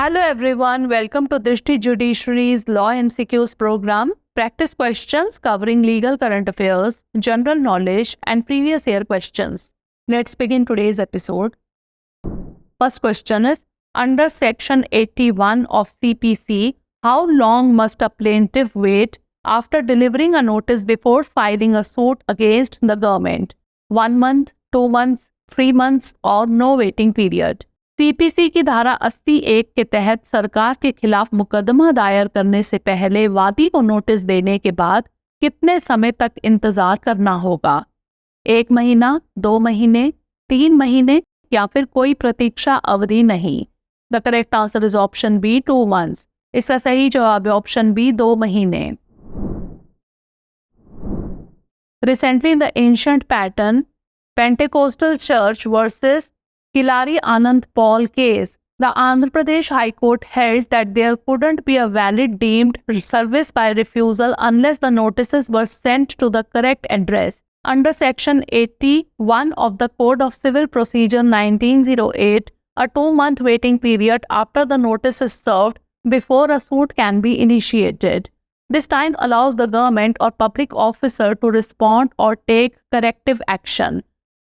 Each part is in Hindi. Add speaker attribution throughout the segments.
Speaker 1: Hello everyone, welcome to Drishti Judiciary's Law MCQs program. Practice questions covering legal current affairs, general knowledge and previous year questions. Let's begin today's episode. First question is, under section 81 of CPC, how long must a plaintiff wait after delivering a notice before filing a suit against the government? 1 month, 2 months, 3 months or no waiting period? CPC की धारा 80(1) के तहत सरकार के खिलाफ मुकदमा दायर करने से पहले वादी को नोटिस देने के बाद कितने समय तक इंतजार करना होगा? 1 महीना, 2 महीने, 3 महीने या फिर कोई प्रतीक्षा अवधि नहीं? The correct answer is option B 2 months. इसका सही जवाब है ऑप्शन बी 2 महीने. Recently in the ancient pattern Pentecostal Church versus Kilari Anand Paul case, the Andhra Pradesh High Court held that there couldn't be a valid deemed service by refusal unless the notices were sent to the correct address. Under Section 81 of the Code of Civil Procedure 1908, a 2-month waiting period after the notice is served before a suit can be initiated. This time allows the government or public officer to respond or take corrective action.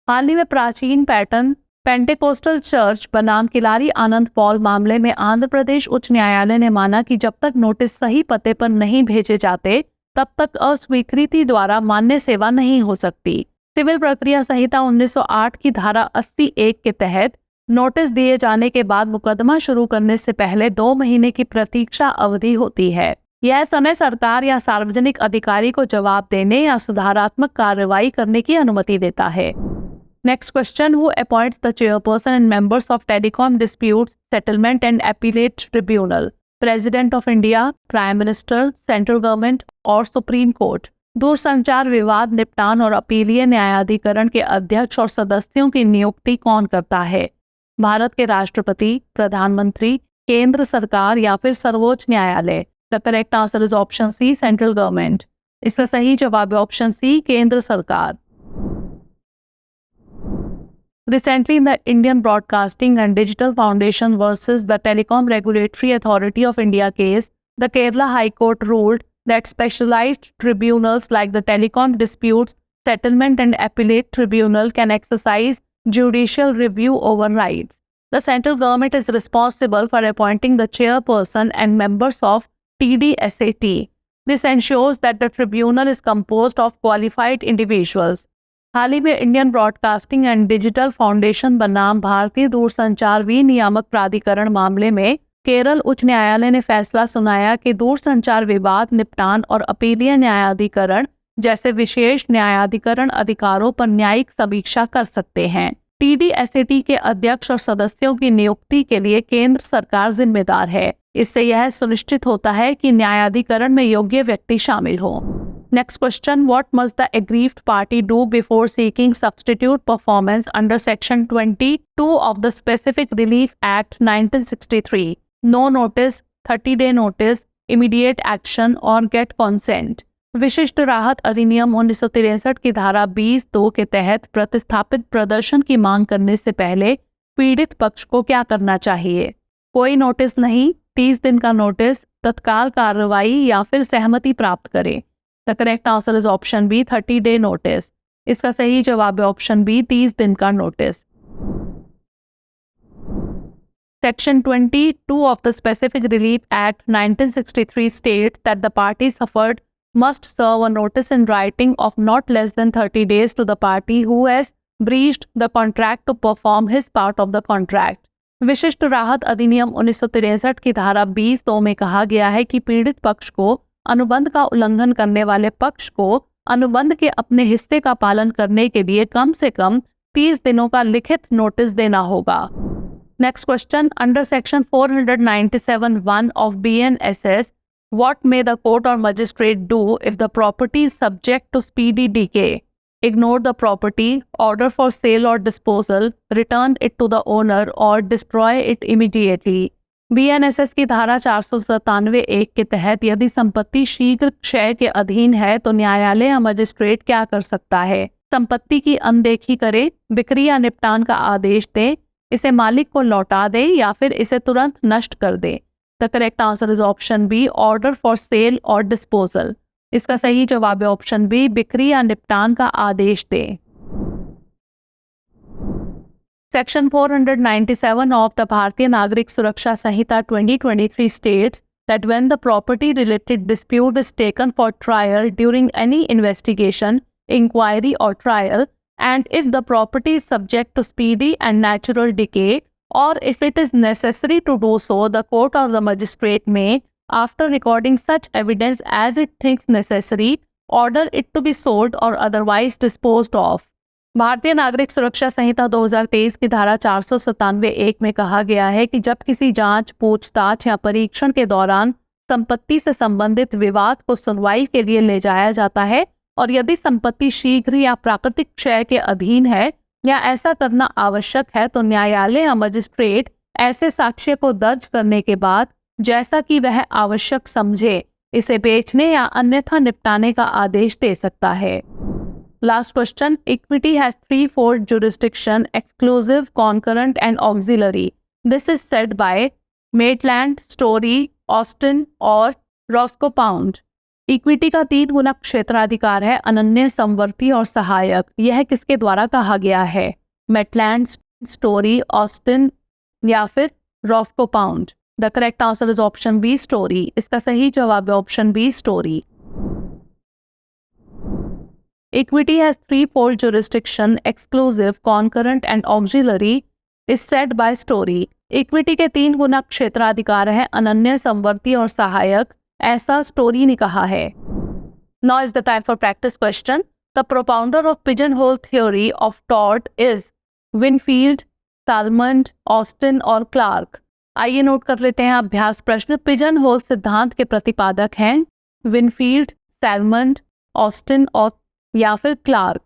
Speaker 1: हाल ही में प्राचीन पैटर्न पेंटेकोस्टल चर्च बनाम किलारी आनंद पॉल मामले में आंध्र प्रदेश उच्च न्यायालय ने माना कि जब तक नोटिस सही पते पर नहीं भेजे जाते तब तक अस्वीकृति द्वारा मान्य सेवा नहीं हो सकती. सिविल प्रक्रिया संहिता 1908 की धारा 80(1) के तहत नोटिस दिए जाने के बाद मुकदमा शुरू करने से पहले 2 महीने की प्रतीक्षा अवधि होती है. यह समय सरकार या सार्वजनिक अधिकारी को जवाब देने या सुधारात्मक कार्रवाई करने की अनुमति देता है. Next question, who appoints the chairperson and members of Telecom Disputes Settlement and Appellate Tribunal? President of India, Prime Minister, Central Government और Supreme Court? दूरसंचार विवाद निपटान और अपीलीय न्यायाधिकरण के अध्यक्ष और सदस्यों की नियुक्ति कौन करता है? भारत के राष्ट्रपति, प्रधानमंत्री, केंद्र सरकार या फिर सर्वोच्च न्यायालय? The correct answer is option C central government. इसका सही जवाब है ऑप्शन सी केंद्र सरकार. Recently in the Indian Broadcasting and Digital Foundation versus the Telecom Regulatory Authority of India case, the Kerala High Court ruled that specialized tribunals like the Telecom Disputes Settlement and Appellate Tribunal can exercise judicial review over rights. The central government is responsible for appointing the chairperson and members of TDSAT. This ensures that the tribunal is composed of qualified individuals. हाल ही में Indian broadcasting and digital foundation बनाम भारतीय दूरसंचार विनियामक प्राधिकरण मामले में केरल उच्च न्यायालय ने फैसला सुनाया कि दूरसंचार विवाद निपटान और अपीलीय न्यायाधिकरण जैसे विशेष न्यायाधिकरण अधिकारों पर न्यायिक समीक्षा कर सकते हैं. TDSAT के अध्यक्ष और सदस्यों की नियुक्ति के लिए केंद्र सरकार जिम्मेदार है. इससे यह सुनिश्चित होता है कि न्यायाधिकरण में योग्य व्यक्ति शामिल हो. Next question, what must the aggrieved party do before seeking substitute performance under Section 22 of the Specific Relief Act 1963? No notice, 30-day notice, immediate action or get consent. विशिष्ट राहत अधिनियम 1963 की धारा 20(2) के तहत प्रतिस्थापित प्रदर्शन की मांग करने से पहले पीड़ित पक्ष को क्या करना चाहिए? कोई नोटिस नहीं, 30 दिन का नोटिस, तत्काल कार्रवाई या फिर सहमति प्राप्त करें. The correct answer is option B 30-day notice. इसका सही जवाब है ऑप्शन बी 30 दिन का notice. Section 22 of the Specific Relief Act 1963 states that the party suffered must serve a notice in writing of not less than 30 days to the party who has breached the contract to perform his part of the contract. विशिष्ट राहत अधिनियम 1963 की धारा 20(2) में कहा गया है कि पीड़ित पक्ष को अनुबंध का उल्लंघन करने वाले पक्ष को अनुबंध के अपने हिस्से का पालन करने के लिए कम से कम 30 दिनों का लिखित नोटिस देना होगा. Next question, under section 497(1) of BNSS, what may the court or magistrate do if the property is subject to speedy decay? Ignore the property, order for sale or disposal, return it to the owner or destroy it immediately. BNSS की धारा 497(1) के तहत यदि संपत्ति शीघ्र क्षय के अधीन है तो न्यायालय या मजिस्ट्रेट क्या कर सकता है? संपत्ति की अनदेखी करे, बिक्री या निपटान का आदेश दे, इसे मालिक को लौटा दे या फिर इसे तुरंत नष्ट कर दे। The correct answer is option B, order for sale or disposal. इसका सही जवाब है ऑप्शन बी, बिक्री या निपटान का आदेश दे। सेक्शन 497 of the भारतीय नागरिक सुरक्षा संहिता 2023 states that when the property related dispute is taken for trial during any investigation, inquiry or trial, and if the property is subject to speedy and natural decay, or if it is necessary to do so, the court or the magistrate may, after recording such evidence as it thinks necessary, order it to be sold or otherwise disposed of। भारतीय नागरिक सुरक्षा संहिता 2023 की धारा 497(1) में कहा गया है कि जब किसी जांच, पूछताछ या परीक्षण के दौरान संपत्ति से संबंधित विवाद को सुनवाई के लिए ले जाया जाता है और यदि संपत्ति शीघ्र या प्राकृतिक क्षय के अधीन है या ऐसा करना आवश्यक है, तो न्यायालय या मजिस्ट्रेट ऐसे साक्ष्य को दर्ज करने के बाद, जैसा कि वह आवश्यक समझे, इसे बेचने या अन्यथा निपटाने का आदेश दे सकता है। Last question. Equity has threefold jurisdiction: exclusive, concurrent, and auxiliary. This is said by Maitland, Story, Austin और Roscoe Pound. इक्विटी का 3 गुना क्षेत्राधिकार है, अनन्य, समवर्ती और सहायक। यह किसके द्वारा कहा गया है? मेटलैंड, स्टोरी, ऑस्टिन या फिर Roscoe Pound. The correct answer is option B, story. इसका सही जवाब है option B, story. Equity has threefold jurisdiction: exclusive, concurrent and auxiliary is said by Story. Equity के 3 गुना क्षेत्राधिकार है, अनन्य, समवर्ती और सहायक, ऐसा स्टोरी ने कहा है। Now is the time for practice question. The propounder of pigeonhole theory of tort is Winfield, Salmond, Austin और Clark. आइए नोट कर लेते हैं अभ्यास प्रश्न। पिजन होल सिद्धांत के प्रतिपादक हैं विनफील्ड, सैलमंड, ऑस्टिन और या फिर Clark.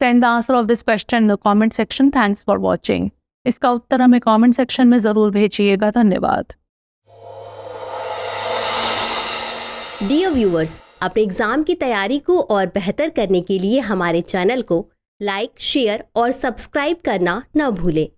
Speaker 1: Send the answer of this question in the comment section. Thanks for watching. इसका उत्तर हमें कमेंट सेक्शन में ज़रूर भेजिएगा। धन्यवाद।
Speaker 2: डियर व्यूअर्स, अपने एग्जाम की तैयारी को और बेहतर करने के लिए हमारे चैनल को लाइक, शेयर और सब्सक्राइब करना न भूलें।